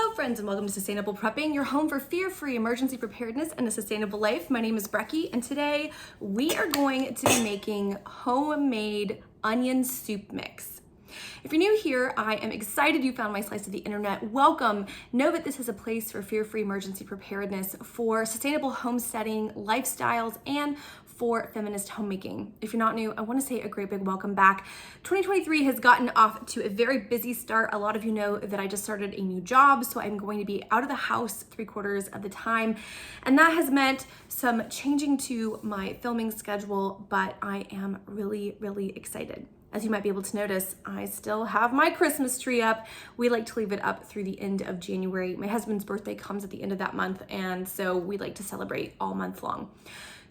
Hello friends and welcome to Sustainable Prepping, your home for fear-free emergency preparedness and a sustainable life. My name is Brecky and today we are going to be making homemade onion soup mix. If you're new here, I am excited you found my slice of the internet. Welcome. Know that this is a place for fear-free emergency preparedness, for sustainable homesteading, lifestyles, and for feminist homemaking. If you're not new, I want to say a great big welcome back. 2023 has gotten off to a very busy start. A lot of you know that I just started a new job, so I'm going to be out of the house 3/4 of the time. And that has meant some changing to my filming schedule, but I am really, really excited. As you might be able to notice, I still have my Christmas tree up. We like to leave it up through the end of January. My husband's birthday comes at the end of that month, and so we like to celebrate all month long.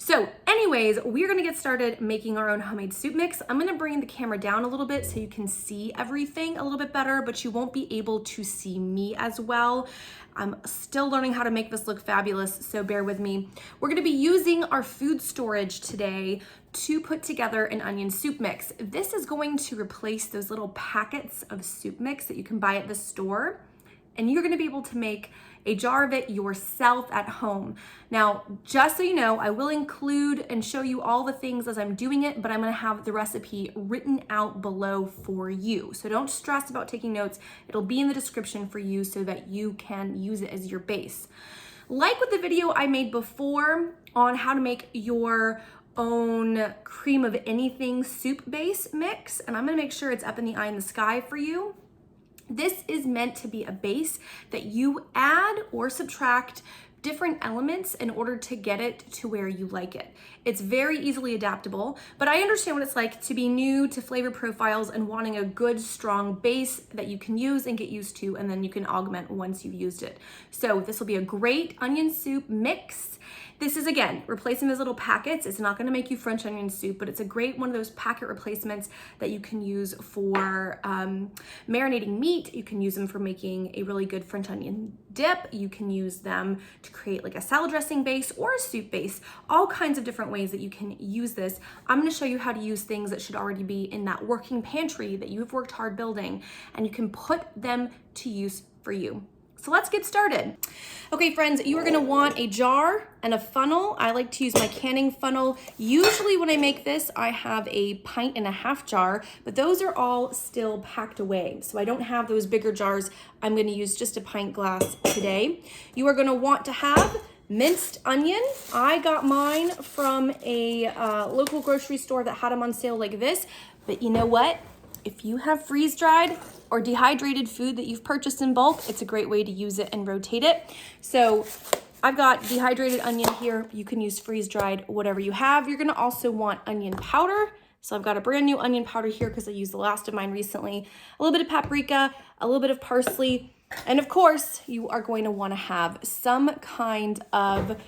So anyways, we're gonna get started making our own homemade soup mix. I'm gonna bring the camera down a little bit so you can see everything a little bit better, but you won't be able to see me as well. I'm still learning how to make this look fabulous, so bear with me. We're gonna be using our food storage today to put together an onion soup mix. This is going to replace those little packets of soup mix that you can buy at the store, and you're gonna be able to make a jar of it yourself at home. Now, just so you know, I will include and show you all the things as I'm doing it, but I'm gonna have the recipe written out below for you. So don't stress about taking notes. It'll be in the description for you so that you can use it as your base. Like with the video I made before on how to make your own cream of anything soup base mix, and I'm gonna make sure it's up in the eye in the sky for you. This is meant to be a base that you add or subtract different elements in order to get it to where you like it. It's very easily adaptable, but I understand what it's like to be new to flavor profiles and wanting a good, strong base that you can use and get used to, and then you can augment once you've used it. So this will be a great onion soup mix. This is, again, replacing those little packets. It's not gonna make you French onion soup, but it's a great one of those packet replacements that you can use for marinating meat. You can use them for making a really good French onion dip. You can use them to create like a salad dressing base or a soup base. All kinds of different ways that you can use this. I'm gonna show you how to use things that should already be in that working pantry that you've worked hard building, and you can put them to use for you. So let's get started. Okay, friends, you are gonna want a jar and a funnel. I like to use my canning funnel. Usually when I make this, I have a 1.5 pint jar, but those are all still packed away. So I don't have those bigger jars. I'm gonna use just a pint glass today. You are gonna want to have minced onion. I got mine from a local grocery store that had them on sale like this, but you know what? If you have freeze-dried or dehydrated food that you've purchased in bulk, it's a great way to use it and rotate it. So I've got dehydrated onion here. You can use freeze-dried, whatever you have. You're gonna also want onion powder. So I've got a brand new onion powder here because I used the last of mine recently. A little bit of paprika, a little bit of parsley, and of course, you are going to wanna have some kind of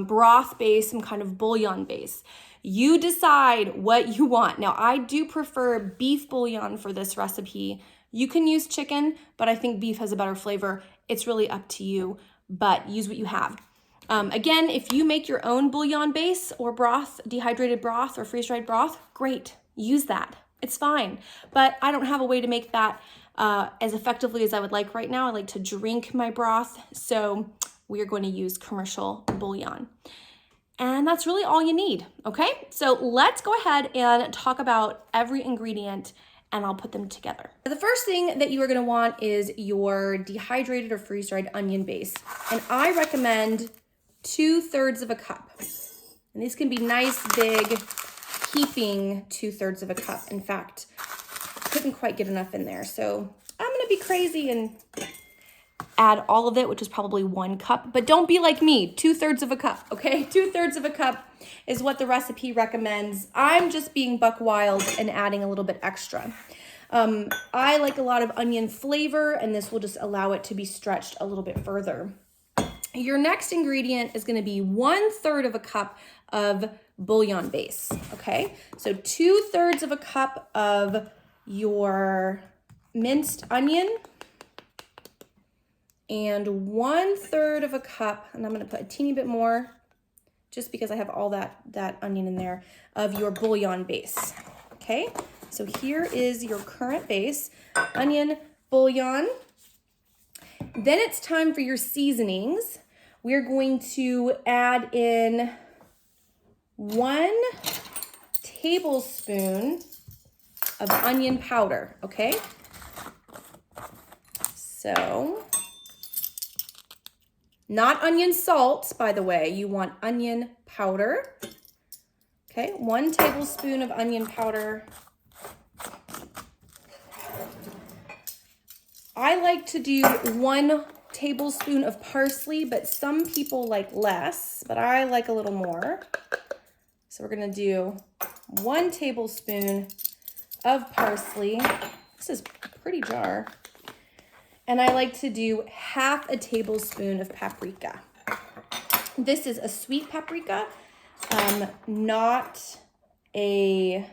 broth base, some kind of bouillon base. You decide what you want. Now, I do prefer beef bouillon for this recipe. You can use chicken, but I think beef has a better flavor. It's really up to you, but use what you have. Again, if you make your own bouillon base or broth, dehydrated broth or freeze-dried broth, great, use that. It's fine, but I don't have a way to make that as effectively as I would like right now. I like to drink my broth, so we are going to use commercial bouillon. And that's really all you need, okay? So let's go ahead and talk about every ingredient and I'll put them together. The first thing that you are gonna want is your dehydrated or freeze-dried onion base. And I recommend 2/3 of a cup. And these can be nice, big, heaping 2/3 of a cup. In fact, couldn't quite get enough in there. So I'm gonna be crazy and add all of it, which is probably 1 cup, but don't be like me, 2/3 of a cup, okay? 2/3 of a cup is what the recipe recommends. I'm just being buck wild and adding a little bit extra. I like a lot of onion flavor, and this will just allow it to be stretched a little bit further. Your next ingredient is gonna be 1/3 of a cup of bouillon base, okay? So 2/3 of a cup of your minced onion, and 1/3 of a cup, and I'm gonna put a teeny bit more just because I have all that onion in there, of your bouillon base, okay? So here is your current base, onion, bouillon. Then it's time for your seasonings. We're going to add in 1 tablespoon of onion powder, okay? So, not onion salt, by the way. You want onion powder. Okay, 1 tablespoon of onion powder. I like to do 1 tablespoon of parsley, but some people like less, but I like a little more. So we're gonna do 1 tablespoon of parsley. This is a pretty jar. And I like to do 1/2 tablespoon of paprika. This is a sweet paprika, not a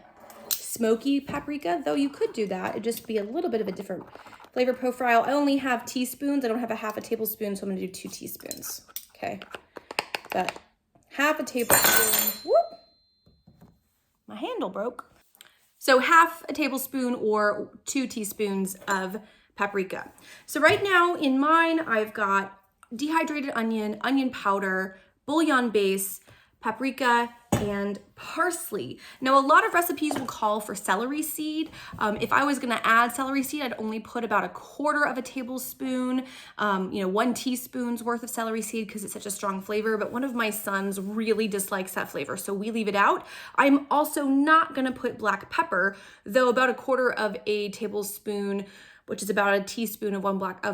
smoky paprika, though you could do that. It'd just be a little bit of a different flavor profile. I only have teaspoons. I don't have 1/2 tablespoon, so I'm gonna do 2 teaspoons, okay? But 1/2 tablespoon, whoop, my handle broke. So 1/2 tablespoon or 2 teaspoons of paprika. So right now in mine, I've got dehydrated onion, onion powder, bouillon base, paprika, and parsley. Now, a lot of recipes will call for celery seed. If I was gonna add celery seed, I'd only put about 1/4 tablespoon, 1 teaspoon's worth of celery seed because it's such a strong flavor, but one of my sons really dislikes that flavor, so we leave it out. I'm also not gonna put black pepper, though about 1/4 tablespoon, which is about 1 teaspoon of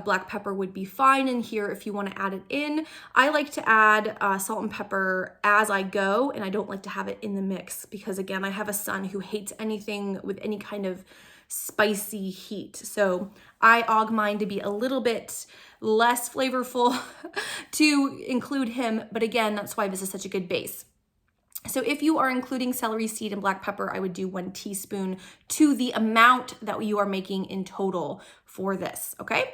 black pepper would be fine in here if you want to add it in. I like to add salt and pepper as I go, and I don't like to have it in the mix because, again, I have a son who hates anything with any kind of spicy heat. So I aug mine to be a little bit less flavorful to include him, but again, that's why this is such a good base. So if you are including celery seed and black pepper, I would do 1 teaspoon to the amount that you are making in total for this, okay?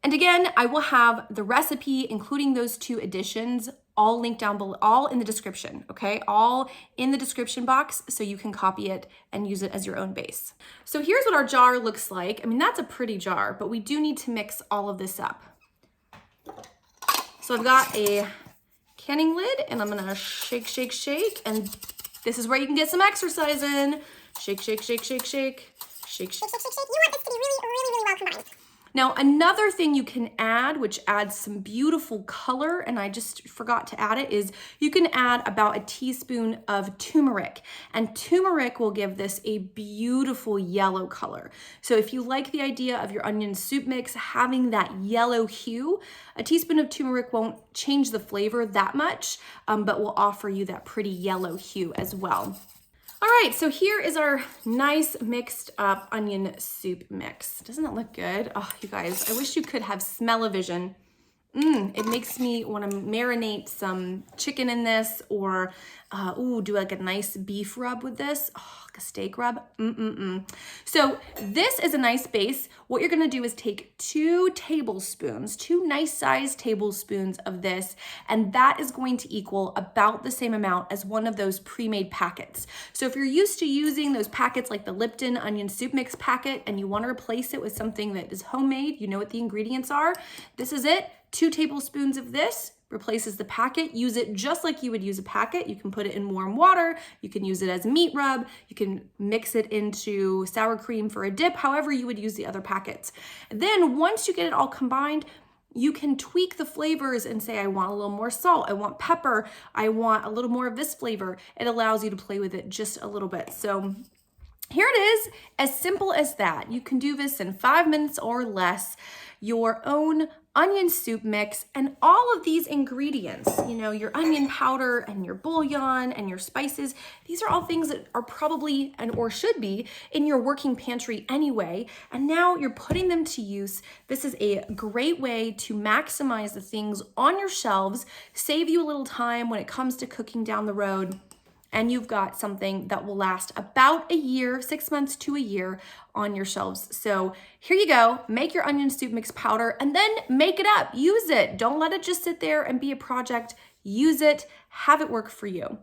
And again, I will have the recipe, including those 2 additions, all linked down below, all in the description, okay? All in the description box so you can copy it and use it as your own base. So here's what our jar looks like. I mean, that's a pretty jar, but we do need to mix all of this up. So I've got a canning lid, and I'm gonna shake, shake, shake, and this is where you can get some exercise in. Shake, shake, shake, shake, shake, shake, shake, shake, shake, shake. You want this to be really, really, really well combined. Now, another thing you can add, which adds some beautiful color, and I just forgot to add it, is you can add about 1 teaspoon of turmeric. And turmeric will give this a beautiful yellow color. So if you like the idea of your onion soup mix having that yellow hue, 1 teaspoon of turmeric won't change the flavor that much, but will offer you that pretty yellow hue as well. All right, so here is our nice mixed up onion soup mix. Doesn't that look good? Oh, you guys, I wish you could have smell-o-vision. It makes me want to marinate some chicken in this, or do like a nice beef rub with this. Oh, like a steak rub. So this is a nice base. What you're gonna do is take 2 tablespoons, 2 nice sized tablespoons of this, and that is going to equal about the same amount as one of those pre-made packets. So if you're used to using those packets like the Lipton onion soup mix packet and you want to replace it with something that is homemade, you know what the ingredients are, this is it. 2 tablespoons of this replaces the packet. Use it just like you would use a packet. You can put it in warm water. You can use it as meat rub. You can mix it into sour cream for a dip, however you would use the other packets. Then once you get it all combined, you can tweak the flavors and say, I want a little more salt, I want pepper, I want a little more of this flavor. It allows you to play with it just a little bit. So here it is, as simple as that. You can do this in 5 minutes or less. Your own onion soup mix, and all of these ingredients, your onion powder and your bouillon and your spices, these are all things that are probably or should be in your working pantry anyway, and now you're putting them to use. This is a great way to maximize the things on your shelves, save you a little time when it comes to cooking down the road, and you've got something that will last about a year, 6 months to a year, on your shelves. So here you go, make your onion soup mix powder and then make it up, use it. Don't let it just sit there and be a project. Use it, have it work for you.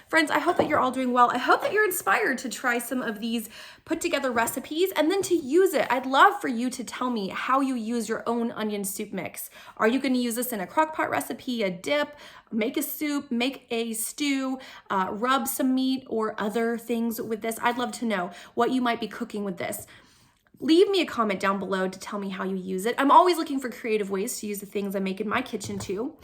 Friends, I hope that you're all doing well. I hope that you're inspired to try some of these put together recipes and then to use it. I'd love for you to tell me how you use your own onion soup mix. Are you gonna use this in a crock pot recipe, a dip, make a soup, make a stew, rub some meat or other things with this? I'd love to know what you might be cooking with this. Leave me a comment down below to tell me how you use it. I'm always looking for creative ways to use the things I make in my kitchen too.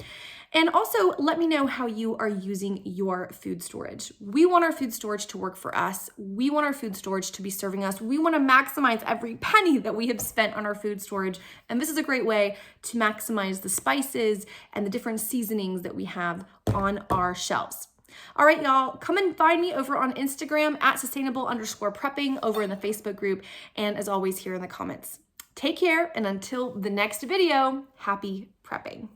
And also let me know how you are using your food storage. We want our food storage to work for us. We want our food storage to be serving us. We want to maximize every penny that we have spent on our food storage. And this is a great way to maximize the spices and the different seasonings that we have on our shelves. All right, y'all, come and find me over on Instagram at sustainable_prepping over in the Facebook group. And as always, here in the comments. Take care. And until the next video, happy prepping.